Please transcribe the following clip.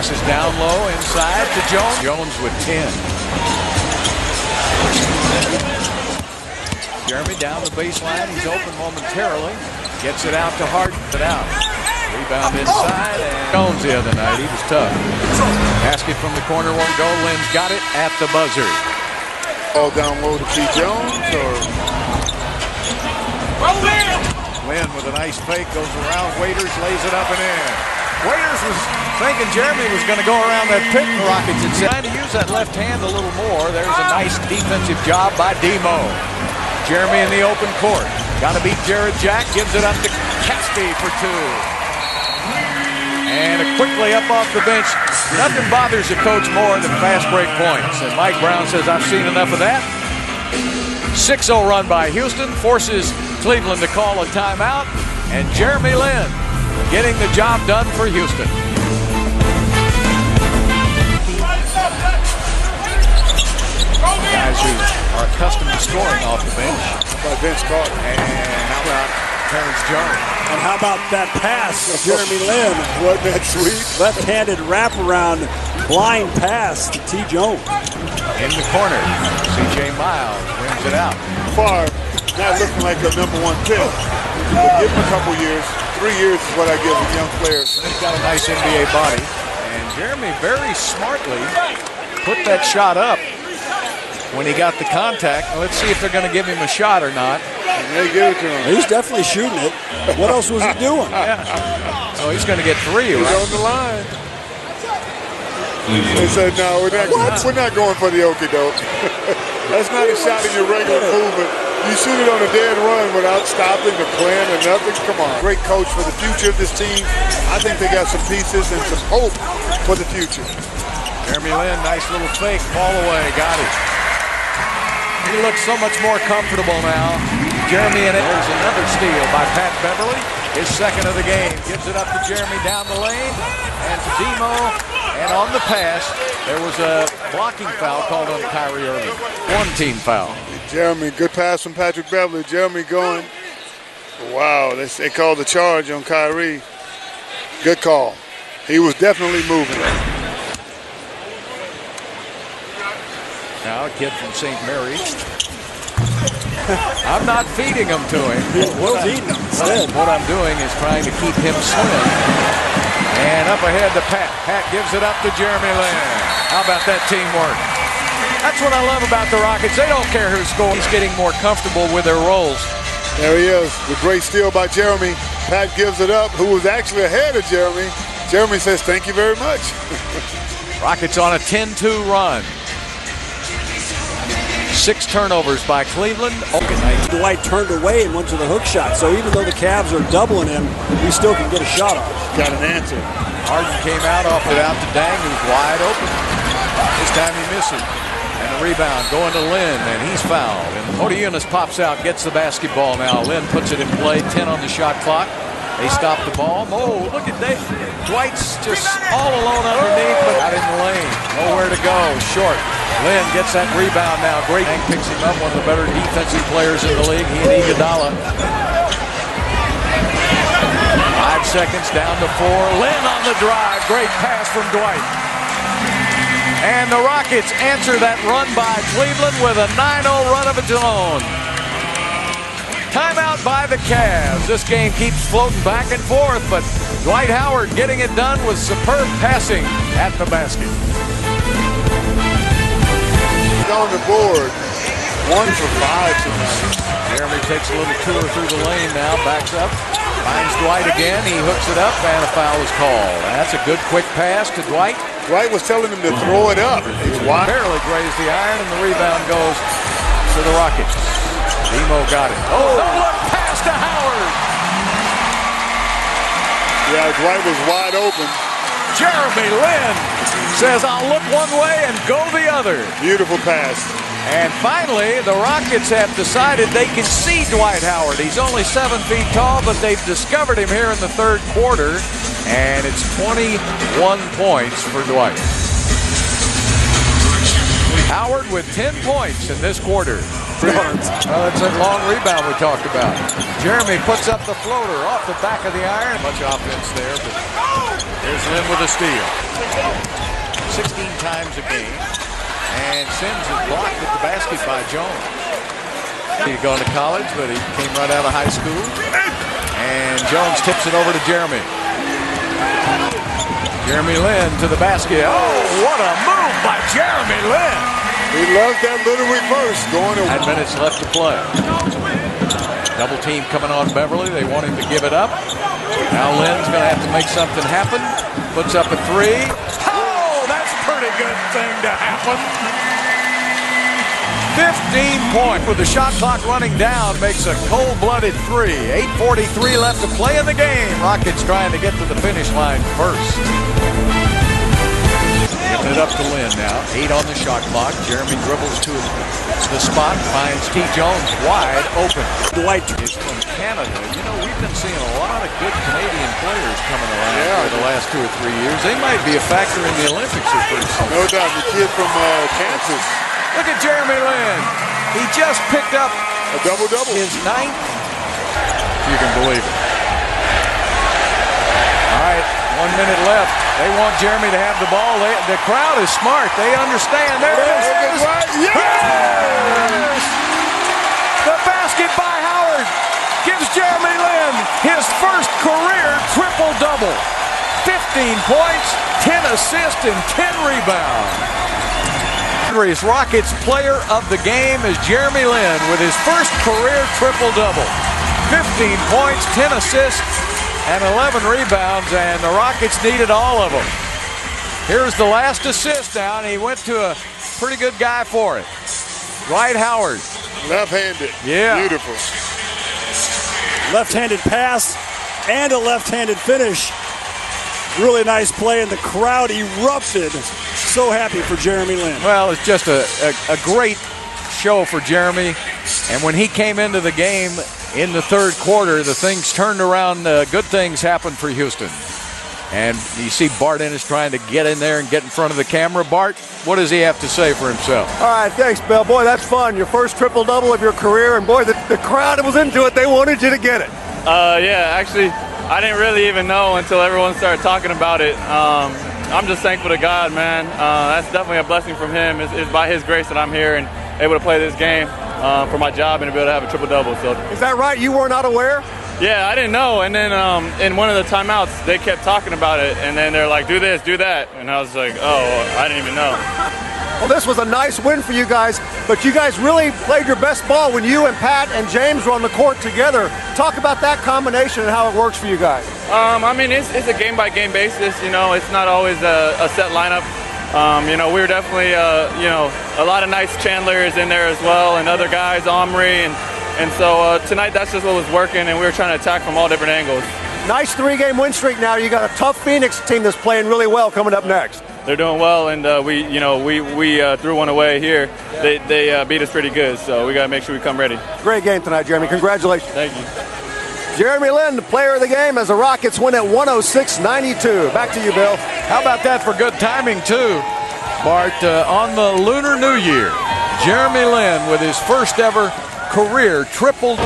Passes down low inside to Jones. Jones with 10. Jeremy down the baseline. He's open momentarily. Gets it out to Ḥarden. Rebound inside, and Jones the other night. He was tough. Basket from the corner won't go. Lynn's got it at the buzzer. All down low to T. Jones. Lynn with a nice fake goes around. Waiters lays it up and in. Waiters was thinking Jeremy was going to go around that pick. The Rockets had trying to use that left hand a little more. There's a nice defensive job by Demo. Jeremy in the open court. Got to beat Jared Jack. Gives it up to Caspi for 2. And a quickly up off the bench. Nothing bothers a coach more than fast break points. And Mike Brown says, I've seen enough of that. 6-0 run by Houston forces Cleveland to call a timeout. And Jeremy Lin getting the job done for Houston. Guys who are accustomed to scoring off the bench. By Vince Carter. And how about Terrence Jones? And how about that pass of Jeremy Lin? Wasn't that sweet? Left-handed wraparound blind pass to T. Jones. In the corner, C.J. Miles brings it out. Far, not looking like a #1 pick. But give him a couple years. 3 years is what I give a young players. He's got a nice NBA body. And Jeremy very smartly put that shot up when he got the contact. Let's see if they're going to give him a shot or not. And they give it to him. He's definitely shooting it. What else was he doing? Yeah. So he's going to get 3, He's right? on the line. They said, no, we're not going for the okie-doke. That's not a shot in your regular movement. You shoot it on a dead run without stopping the plan or nothing. Come on. Great coach for the future of this team. I think they got some pieces and some hope for the future. Jeremy Lin, nice little fake. Ball away. Got it. He looks so much more comfortable now. Jeremy, and there's another steal by Pat Beverly. His second of the game. Gives it up to Jeremy down the lane. And to Demo. And on the pass, there was a blocking foul called on Kyrie Irving. 1-team foul. Jeremy, good pass from Patrick Beverly. Jeremy going. Wow, they called the charge on Kyrie. Good call. He was definitely moving. Now a kid from St. Mary's. I'm not feeding him to him. Will's eating him instead. What I'm doing is trying to keep him swimming. And up ahead to Pat. Pat gives it up to Jeremy Lin. How about that teamwork? That's what I love about the Rockets. They don't care who scores. He's getting more comfortable with their roles. There he is. The great steal by Jeremy. Pat gives it up, who was actually ahead of Jeremy. Jeremy says, thank you very much. Rockets on a 10-2 run. 6 turnovers by Cleveland. Dwight turned away and went to the hook shot. So even though the Cavs are doubling him, he still can get a shot off. Got an answer. Ḥarden came out, off it out to Dang, who's wide open. This time he misses. And the rebound going to Lin, and he's fouled. And Odiunas pops out, gets the basketball now. Lin puts it in play, 10 on the shot clock. They stop the ball. Oh, look at that. Dwight's just all alone underneath, but out in the lane. Nowhere to go. Short. Lin gets that rebound now. Great. Dang picks him up, one of the better defensive players in the league. He and Iguodala. 5 seconds down to 4. Lin on the drive. Great pass from Dwight. And the Rockets answer that run by Cleveland with a 9-0 run of its own. Timeout by the Cavs. This game keeps floating back and forth, but Dwight Howard getting it done with superb passing at the basket. On the board, 1 for 5. Jeremy takes a little tour through the lane now, backs up, finds Dwight again. He hooks it up, and a foul is called. That's a good quick pass to Dwight. Dwight was telling him to throw it up. He's wide. Barely grazed the iron, and the rebound goes to the Rockets. Demo got it. Oh, look, pass to Howard. Yeah, Dwight was wide open. Jeremy Lin says, I'll look one way and go the other. Beautiful pass. And finally, the Rockets have decided they can see Dwight Howard. He's only 7 feet tall, but they've discovered him here in the third quarter. And it's 21 points for Dwight. Howard with 10 points in this quarter. It's a long rebound we talked about. Jeremy puts up the floater off the back of the iron. Much offense there, but Here's Lynn with a steal. 16 times a game. And Sims is blocked at the basket by Jones. He'd gone to college, but he came right out of high school. And Jones tips it over to Jeremy. Jeremy Lin to the basket. Oh, what a move by Jeremy Lin. He loves that little reverse going to 9 minutes left to play. Double team coming on Beverly. They want him to give it up. Now Lin's going to have to make something happen. Puts up a three. Oh, that's a pretty good thing to happen. 15 points with the shot clock running down. Makes a cold-blooded three. 8:43 left to play in the game. Rockets trying to get to the finish line first. Giving it up to Lin now. 8 on the shot clock. Jeremy dribbles to the spot. Finds T. Jones wide open. Dwight is from Canada. You know, we've been seeing a lot of good Canadian players coming around for the last 2 or 3 years. They might be a factor in the Olympics here pretty soon. No doubt. The kid from Kansas. Look at Jeremy Lin. He just picked up a double-double. His 9th. You can believe it. All right, 1 minute left. They want Jeremy to have the ball. The crowd is smart. They understand. There it is. Yes! The basket by Howard gives Jeremy Lin his first career triple-double. 15 points, 10 assists, and 10 rebounds. Rockets player of the game is Jeremy Lin with his first career triple-double. 15 points, 10 assists, and 11 rebounds, and the Rockets needed all of them. Here's the last assist now, and he went to a pretty good guy for it. Dwight Howard. Left-handed. Yeah. Beautiful. left-handed pass and a left-handed finish. Really nice play, and the crowd erupted. So happy for Jeremy Lin. Well, it's just a great show for Jeremy. And when he came into the game in the third quarter, the things turned around. Good things happened for Houston. And you see Bart Ennis trying to get in there and get in front of the camera. Bart, what does he have to say for himself? All right, thanks, Bill. Boy, that's fun. Your first triple-double of your career. And, boy, the crowd was into it. They wanted you to get it. Yeah, actually, I didn't really even know until everyone started talking about it. I'm just thankful to God, man. That's definitely a blessing from him. It's by his grace that I'm here and able to play this game for my job and to be able to have a triple-double. So. Is that right? You were not aware? Yeah, I didn't know. And then in one of the timeouts, they kept talking about it. And then they're like, do this, do that. And I was like, oh, I didn't even know. Well, this was a nice win for you guys, but you guys really played your best ball when you and Pat and James were on the court together. Talk about that combination and how it works for you guys. I mean, it's a game-by-game basis. You know, it's not always a set lineup. You know, we were definitely, you know, a lot of nice Chandlers in there as well, and other guys, Omri, and so tonight that's just what was working, and we were trying to attack from all different angles. Nice 3-game win streak now. You got a tough Phoenix team that's playing really well coming up next. They're doing well, and we threw one away here. They beat us pretty good, so we got to make sure we come ready. Great game tonight, Jeremy. Congratulations. Thank you. Jeremy Lin, the player of the game, as the Rockets win at 106-92. Back to you, Bill. How about that for good timing, too? Bart, on the Lunar New Year, Jeremy Lin with his first ever career triple.